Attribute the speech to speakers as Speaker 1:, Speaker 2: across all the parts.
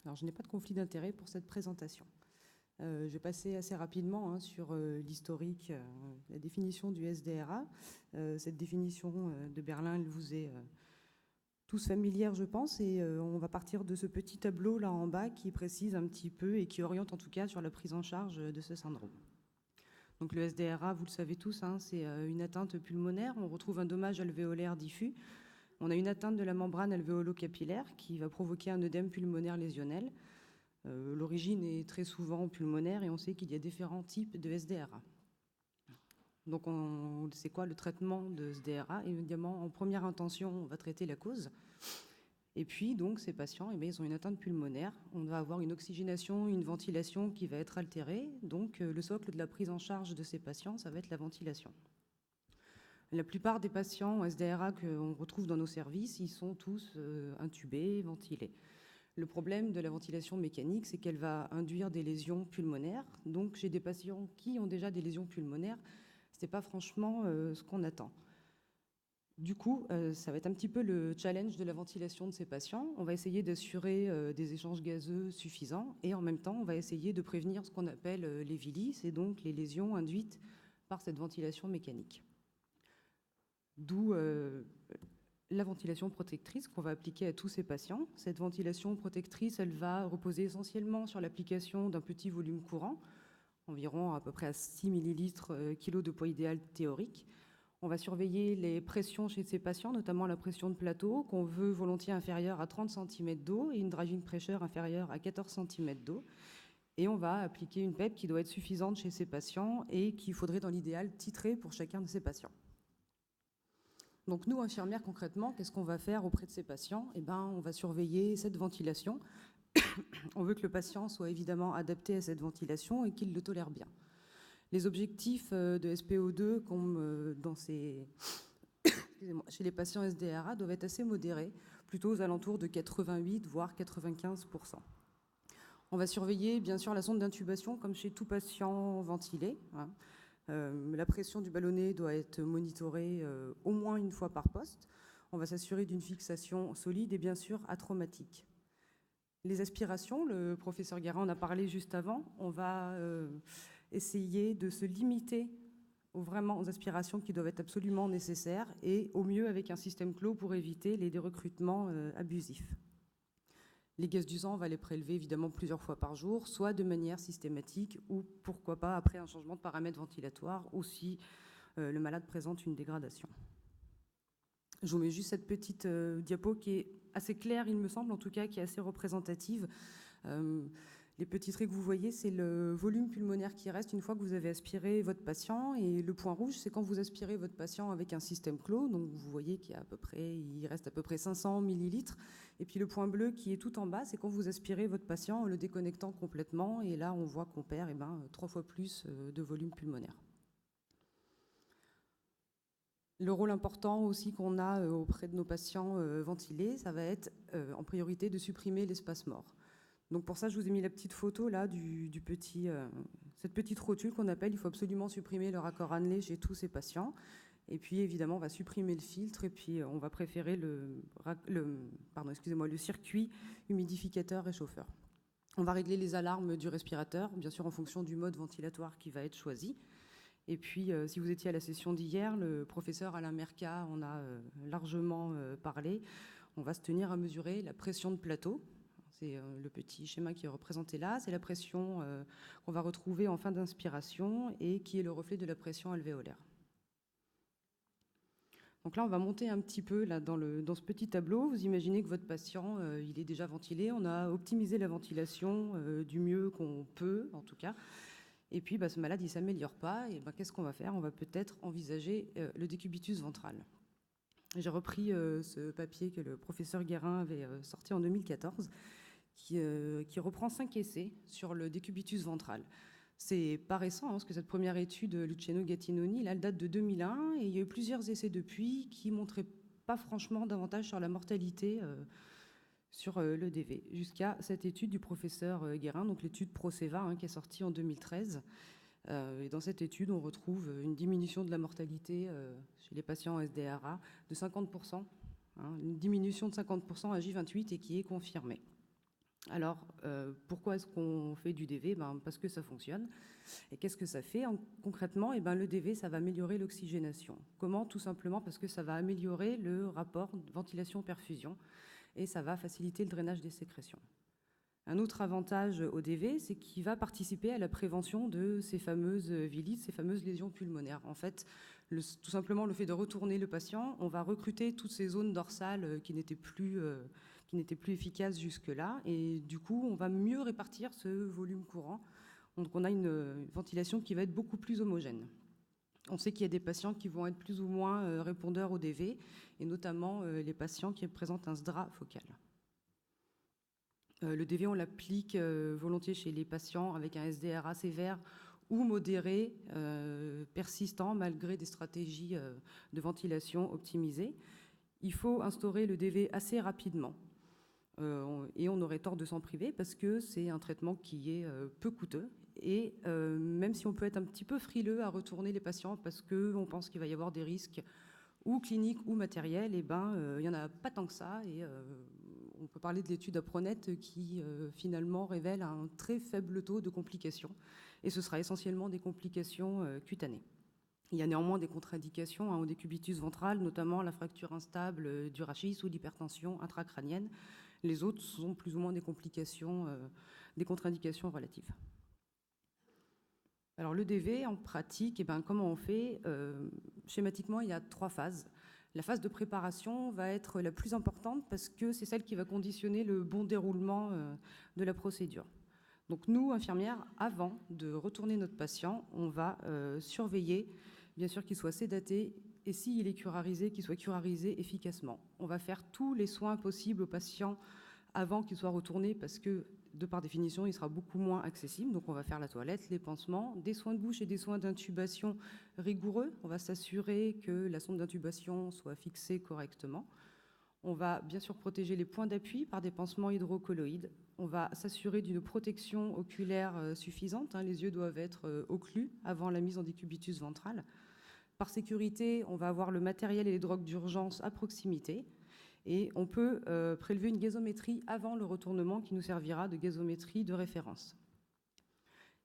Speaker 1: Alors, je n'ai pas de conflit d'intérêt pour cette présentation. Je vais passer assez rapidement sur l'historique, la définition du SDRA. Cette définition de Berlin, elle vous est tous familière, je pense, et on va partir de ce petit tableau là en bas qui précise un petit peu et qui oriente en tout cas sur la prise en charge de ce syndrome. Donc le SDRA, vous le savez tous, hein, c'est une atteinte pulmonaire. On retrouve un dommage alvéolaire diffus. On a une atteinte de la membrane alvéolo-capillaire qui va provoquer un œdème pulmonaire lésionnel. L'origine est très souvent pulmonaire et on sait qu'il y a différents types de SDRA. Donc c'est quoi le traitement de SDRA? Évidemment, en première intention, on va traiter la cause. Et puis, donc, ces patients, ils ont une atteinte pulmonaire. On va avoir une oxygénation, une ventilation qui va être altérée. Donc, le socle de la prise en charge de ces patients, ça va être la ventilation. La plupart des patients SDRA qu'on retrouve dans nos services, ils sont tous intubés, ventilés. Le problème de la ventilation mécanique, c'est qu'elle va induire des lésions pulmonaires. Donc, chez des patients qui ont déjà des lésions pulmonaires, ce n'est pas franchement ce qu'on attend. Du coup, ça va être un petit peu le challenge de la ventilation de ces patients. On va essayer d'assurer des échanges gazeux suffisants et en même temps, on va essayer de prévenir ce qu'on appelle les VILI, c'est donc les lésions induites par cette ventilation mécanique. D'où la ventilation protectrice qu'on va appliquer à tous ces patients. Cette ventilation protectrice, elle va reposer essentiellement sur l'application d'un petit volume courant, environ à peu près à 6 ml kg de poids idéal théorique. On va surveiller les pressions chez ces patients, notamment la pression de plateau, qu'on veut volontiers inférieure à 30 cm d'eau et une driving pressure inférieure à 14 cm d'eau. Et on va appliquer une PEP qui doit être suffisante chez ces patients et qu'il faudrait dans l'idéal titrer pour chacun de ces patients. Donc nous, infirmières, concrètement, qu'est-ce qu'on va faire auprès de ces patients? On va surveiller cette ventilation. On veut que le patient soit évidemment adapté à cette ventilation et qu'il le tolère bien. Les objectifs de SPO2, comme chez les patients SDRA, doivent être assez modérés, plutôt aux alentours de 88 voire 95%. On va surveiller bien sûr la sonde d'intubation comme chez tout patient ventilé. La pression du ballonnet doit être monitorée au moins une fois par poste. On va s'assurer d'une fixation solide et bien sûr atraumatique. Les aspirations, le professeur Guérin en a parlé juste avant, on va essayer de se limiter aux aspirations qui doivent être absolument nécessaires et au mieux avec un système clos pour éviter les dérecrutements abusifs. Les gaz du sang, on va les prélever évidemment plusieurs fois par jour, soit de manière systématique ou pourquoi pas après un changement de paramètre ventilatoire ou si le malade présente une dégradation. Je vous mets juste cette petite diapo qui est assez claire, il me semble, en tout cas, qui est assez représentative. Les petits traits que vous voyez, c'est le volume pulmonaire qui reste une fois que vous avez aspiré votre patient. Et le point rouge, c'est quand vous aspirez votre patient avec un système clos. Donc vous voyez qu'il reste à peu près 500 millilitres. Et puis le point bleu qui est tout en bas, c'est quand vous aspirez votre patient en le déconnectant complètement. Et là, on voit qu'on perd 3 fois plus de volume pulmonaire. Le rôle important aussi qu'on a auprès de nos patients ventilés, ça va être en priorité de supprimer l'espace mort. Donc pour ça, je vous ai mis la petite photo là cette petite rotule qu'on appelle « Il faut absolument supprimer le raccord annelé chez tous ces patients ». Et puis évidemment, on va supprimer le filtre et puis on va préférer le circuit humidificateur et chauffeur. On va régler les alarmes du respirateur, bien sûr en fonction du mode ventilatoire qui va être choisi. Et puis, si vous étiez à la session d'hier, le professeur Alain Mercat en a largement parlé. On va se tenir à mesurer la pression de plateau. C'est le petit schéma qui est représenté là. C'est la pression qu'on va retrouver en fin d'inspiration et qui est le reflet de la pression alvéolaire. Donc là, on va monter un petit peu là, dans ce petit tableau. Vous imaginez que votre patient, il est déjà ventilé. On a optimisé la ventilation du mieux qu'on peut, en tout cas. Et puis, ce malade, il ne s'améliore pas. Et qu'est-ce qu'on va faire? On va peut-être envisager le décubitus ventral. J'ai repris ce papier que le professeur Guérin avait sorti en 2014, qui reprend 5 essais sur le décubitus ventral. C'est pas récent, parce que cette première étude, Luciano-Gattinoni, là, elle date de 2001, et il y a eu plusieurs essais depuis qui ne montraient pas franchement davantage sur la mortalité sur l'EDV, jusqu'à cette étude du professeur Guérin, donc l'étude ProSeva, qui est sortie en 2013. Et dans cette étude, on retrouve une diminution de la mortalité chez les patients SDRA de 50%, une diminution de 50% à J28 et qui est confirmée. Alors, pourquoi est-ce qu'on fait du DV? Parce que ça fonctionne. Et qu'est-ce que ça fait concrètement? Le DV, ça va améliorer l'oxygénation. Comment? Tout simplement parce que ça va améliorer le rapport ventilation-perfusion et ça va faciliter le drainage des sécrétions. Un autre avantage au DV, c'est qu'il va participer à la prévention de ces fameuses vilites, ces fameuses lésions pulmonaires. En fait, tout simplement le fait de retourner le patient, on va recruter toutes ces zones dorsales qui n'étaient plus efficaces jusque-là, et du coup, on va mieux répartir ce volume courant. Donc on a une ventilation qui va être beaucoup plus homogène. On sait qu'il y a des patients qui vont être plus ou moins répondeurs au DV, et notamment les patients qui présentent un SDRA focal. Le DV, on l'applique volontiers chez les patients avec un SDRA sévère ou modéré, persistant, malgré des stratégies de ventilation optimisées. Il faut instaurer le DV assez rapidement. Et on aurait tort de s'en priver parce que c'est un traitement qui est peu coûteux. Et même si on peut être un petit peu frileux à retourner les patients parce qu'on pense qu'il va y avoir des risques ou cliniques ou matériels, il n'y en a pas tant que ça. Et on peut parler de l'étude Apronet qui finalement révèle un très faible taux de complications. Et ce sera essentiellement des complications cutanées. Il y a néanmoins des contre-indications au décubitus ventral, notamment la fracture instable du rachis ou l'hypertension intracrânienne. Les autres sont plus ou moins des complications, des contre-indications relatives. Alors le DV, en pratique, comment on fait? Schématiquement, il y a 3 phases. La phase de préparation va être la plus importante parce que c'est celle qui va conditionner le bon déroulement de la procédure. Donc nous, infirmières, avant de retourner notre patient, on va surveiller, bien sûr, qu'il soit sédaté et s'il est curarisé, qu'il soit curarisé efficacement. On va faire tous les soins possibles au patient avant qu'il soit retourné parce que, de par définition, il sera beaucoup moins accessible. Donc on va faire la toilette, les pansements, des soins de bouche et des soins d'intubation rigoureux. On va s'assurer que la sonde d'intubation soit fixée correctement. On va bien sûr protéger les points d'appui par des pansements hydrocolloïdes. On va s'assurer d'une protection oculaire suffisante. Les yeux doivent être occlus avant la mise en décubitus ventral. Par sécurité, on va avoir le matériel et les drogues d'urgence à proximité. Et on peut prélever une gazométrie avant le retournement qui nous servira de gazométrie de référence.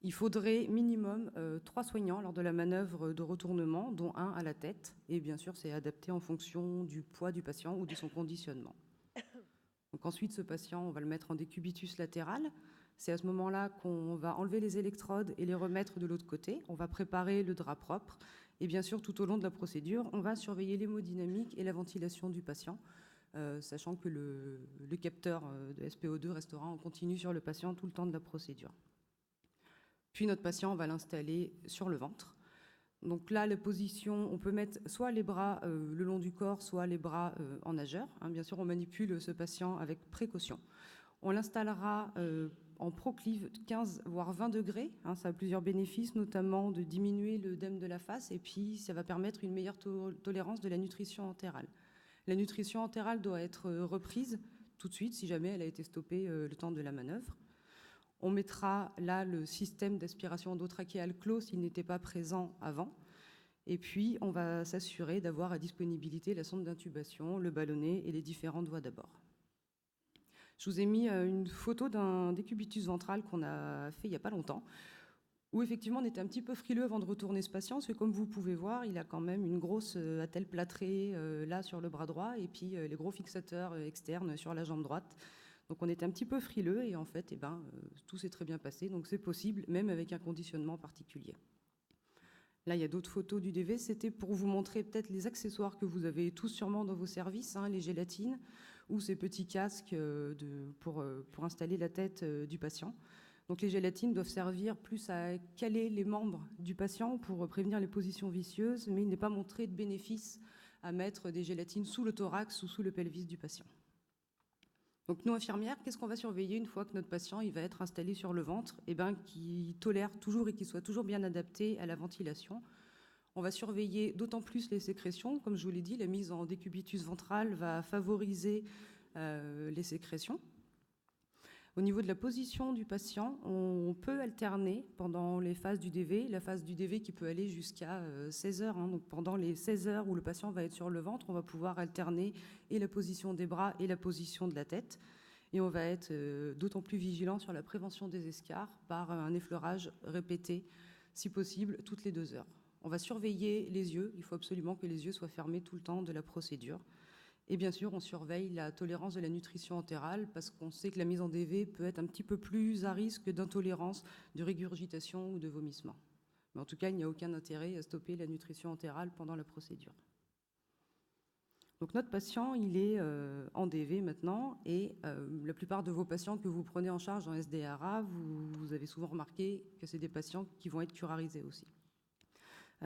Speaker 1: Il faudrait minimum 3 soignants lors de la manœuvre de retournement, dont un à la tête. Et bien sûr, c'est adapté en fonction du poids du patient ou de son conditionnement. Donc ensuite, ce patient, on va le mettre en décubitus latéral. C'est à ce moment-là qu'on va enlever les électrodes et les remettre de l'autre côté. On va préparer le drap propre. Et bien sûr, tout au long de la procédure, on va surveiller l'hémodynamique et la ventilation du patient, sachant que le capteur de SPO2 restera en continu sur le patient tout le temps de la procédure. Puis notre patient, on va l'installer sur le ventre. Donc là, la position, on peut mettre soit les bras le long du corps, soit les bras en nageur. Bien sûr, on manipule ce patient avec précaution. On l'installera en proclive 15 voire 20 degrés. Ça a plusieurs bénéfices, notamment de diminuer l'œdème de la face et puis ça va permettre une meilleure tolérance de la nutrition entérale. La nutrition entérale doit être reprise tout de suite si jamais elle a été stoppée le temps de la manœuvre. On mettra là le système d'aspiration endotrachéale clos s'il n'était pas présent avant. Et puis, on va s'assurer d'avoir à disponibilité la sonde d'intubation, le ballonnet et les différentes voies d'abord. Je vous ai mis une photo d'un décubitus ventral qu'on a fait il n'y a pas longtemps, où effectivement on était un petit peu frileux avant de retourner ce patient, parce que comme vous pouvez voir, il a quand même une grosse attelle plâtrée là sur le bras droit, et puis les gros fixateurs externes sur la jambe droite. Donc on était un petit peu frileux, et en fait, tout s'est très bien passé, donc c'est possible, même avec un conditionnement particulier. Là, il y a d'autres photos du DV, c'était pour vous montrer peut-être les accessoires que vous avez tous sûrement dans vos services, les gélatines, ou ces petits casques pour installer la tête du patient. Donc les gélatines doivent servir plus à caler les membres du patient pour prévenir les positions vicieuses, mais il n'est pas montré de bénéfice à mettre des gélatines sous le thorax ou sous le pelvis du patient. Donc nous, infirmières, qu'est-ce qu'on va surveiller une fois que notre patient il va être installé sur le ventre? Qu'il tolère toujours et qu'il soit toujours bien adapté à la ventilation. On va surveiller d'autant plus les sécrétions. Comme je vous l'ai dit, la mise en décubitus ventral va favoriser les sécrétions. Au niveau de la position du patient, on peut alterner pendant les phases du DV, la phase du DV qui peut aller jusqu'à 16 heures. Donc pendant les 16 heures où le patient va être sur le ventre, on va pouvoir alterner et la position des bras et la position de la tête. et on va être d'autant plus vigilant sur la prévention des escarres par un effleurage répété, si possible, toutes les 2 heures. On va surveiller les yeux, il faut absolument que les yeux soient fermés tout le temps de la procédure. Et bien sûr, on surveille la tolérance de la nutrition entérale parce qu'on sait que la mise en DV peut être un petit peu plus à risque d'intolérance, de régurgitation ou de vomissement. Mais en tout cas, il n'y a aucun intérêt à stopper la nutrition entérale pendant la procédure. Donc notre patient, il est en DV maintenant et la plupart de vos patients que vous prenez en charge en SDRA, vous avez souvent remarqué que c'est des patients qui vont être curarisés aussi.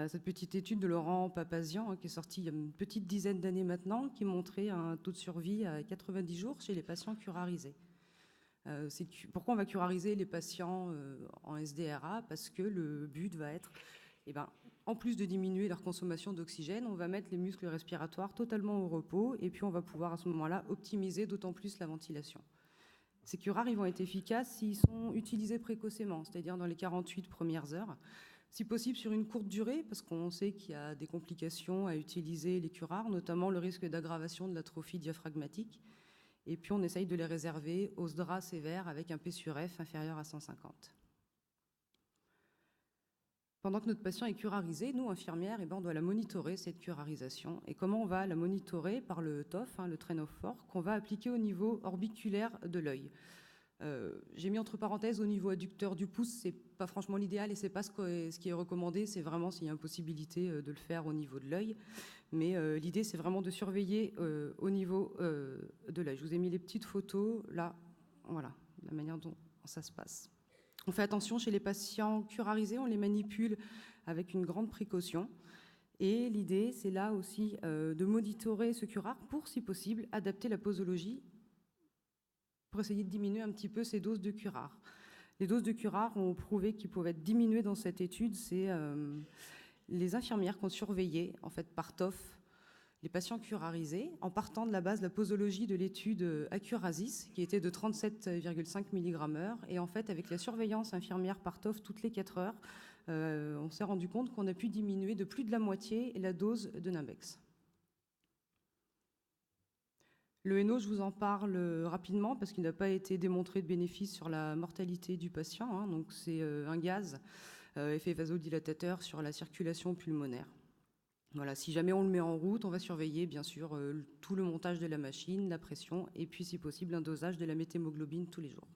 Speaker 1: Cette petite étude de Laurent Papazian, qui est sortie il y a une petite dizaine d'années maintenant, qui montrait un taux de survie à 90 jours chez les patients curarisés. Pourquoi on va curariser les patients en SDRA? Parce que le but va être, en plus de diminuer leur consommation d'oxygène, on va mettre les muscles respiratoires totalement au repos et puis on va pouvoir à ce moment-là optimiser d'autant plus la ventilation. Ces curares, ils vont être efficaces s'ils sont utilisés précocement, c'est-à-dire dans les 48 premières heures. Si possible sur une courte durée, parce qu'on sait qu'il y a des complications à utiliser les curares, notamment le risque d'aggravation de l'atrophie diaphragmatique. Et puis on essaye de les réserver aux SDRA sévères avec un P sur F inférieur à 150. Pendant que notre patient est curarisé, nous, infirmières, on doit la monitorer, cette curarisation. Et comment on va la monitorer? Par le TOF, le train of force, qu'on va appliquer au niveau orbiculaire de l'œil. J'ai mis entre parenthèses au niveau adducteur du pouce, c'est pas franchement l'idéal et c'est pas ce qui est recommandé, c'est vraiment s'il y a impossibilité de le faire au niveau de l'œil. Mais l'idée, c'est vraiment de surveiller au niveau de l'œil. Je vous ai mis les petites photos, là, voilà, la manière dont ça se passe. On fait attention chez les patients curarisés, on les manipule avec une grande précaution. Et l'idée, c'est là aussi de monitorer ce curare pour, si possible, adapter la posologie pour essayer de diminuer un petit peu ces doses de curare. Les doses de curare ont prouvé qu'ils pouvaient être diminuées dans cette étude. C'est les infirmières qui ont surveillé, en fait, par TOF, les patients curarisés, en partant de la base de la posologie de l'étude Accurasis, qui était de 37,5 mg/h. Et en fait, avec la surveillance infirmière par TOF toutes les 4 heures, on s'est rendu compte qu'on a pu diminuer de plus de la moitié la dose de Nimbex. Le NO, je vous en parle rapidement parce qu'il n'a pas été démontré de bénéfice sur la mortalité du patient. Donc c'est un gaz, effet vasodilatateur sur la circulation pulmonaire. Voilà, si jamais on le met en route, on va surveiller bien sûr tout le montage de la machine, la pression et puis si possible un dosage de la méthémoglobine tous les jours.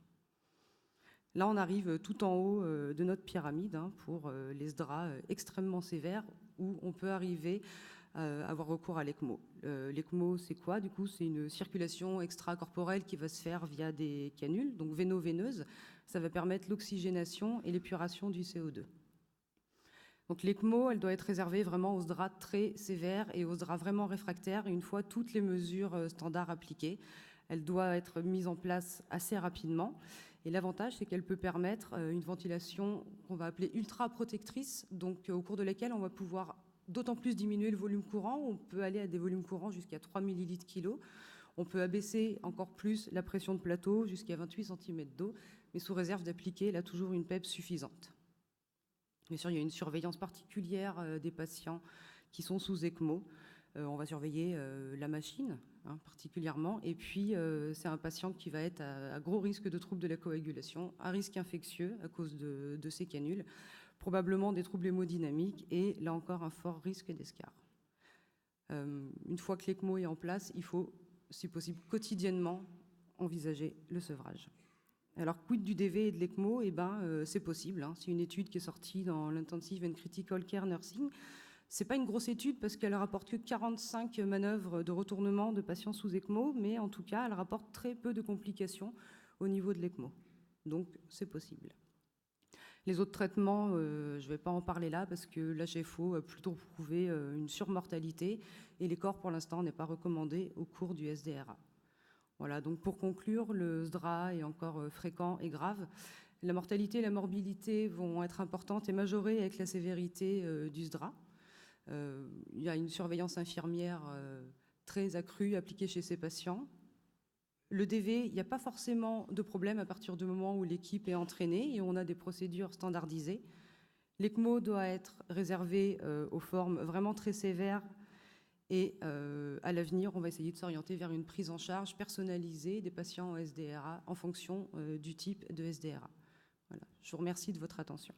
Speaker 1: Là, on arrive tout en haut de notre pyramide pour les SDRA extrêmement sévères où on peut arriver avoir recours à l'ECMO. L'ECMO, c'est quoi? Du coup, c'est une circulation extracorporelle qui va se faire via des canules, donc véno-veineuses. Ça va permettre l'oxygénation et l'épuration du CO2. Donc l'ECMO, elle doit être réservée vraiment aux SDRA très sévères et aux SDRA vraiment réfractaires. Et une fois toutes les mesures standards appliquées, elle doit être mise en place assez rapidement. Et l'avantage, c'est qu'elle peut permettre une ventilation qu'on va appeler ultra-protectrice, donc au cours de laquelle on va pouvoir d'autant plus diminuer le volume courant. On peut aller à des volumes courants jusqu'à 3 ml/kg. On peut abaisser encore plus la pression de plateau jusqu'à 28 cm d'eau, mais sous réserve d'appliquer là toujours une PEP suffisante. Bien sûr, il y a une surveillance particulière des patients qui sont sous ECMO. On va surveiller la machine particulièrement. Et puis, c'est un patient qui va être à gros risque de troubles de la coagulation, à risque infectieux à cause de ces canules, probablement des troubles hémodynamiques et là encore un fort risque d'escarre. Une fois que l'ECMO est en place, il faut, si possible, quotidiennement envisager le sevrage. Alors, quid du DV et de l'ECMO? C'est possible. C'est une étude qui est sortie dans l'Intensive and Critical Care Nursing. C'est pas une grosse étude parce qu'elle rapporte que 45 manœuvres de retournement de patients sous ECMO, mais en tout cas, elle rapporte très peu de complications au niveau de l'ECMO. Donc, c'est possible. Les autres traitements, je ne vais pas en parler là parce que l'HFO a plutôt prouvé une surmortalité et les corps, pour l'instant, n'est pas recommandé au cours du SDRA. Voilà, donc pour conclure, le SDRA est encore fréquent et grave. La mortalité et la morbidité vont être importantes et majorées avec la sévérité du SDRA. Il y a une surveillance infirmière très accrue appliquée chez ces patients. Le DV, il n'y a pas forcément de problème à partir du moment où l'équipe est entraînée et on a des procédures standardisées. L'ECMO doit être réservé aux formes vraiment très sévères Et à l'avenir, on va essayer de s'orienter vers une prise en charge personnalisée des patients en SDRA en fonction du type de SDRA. Voilà. Je vous remercie de votre attention.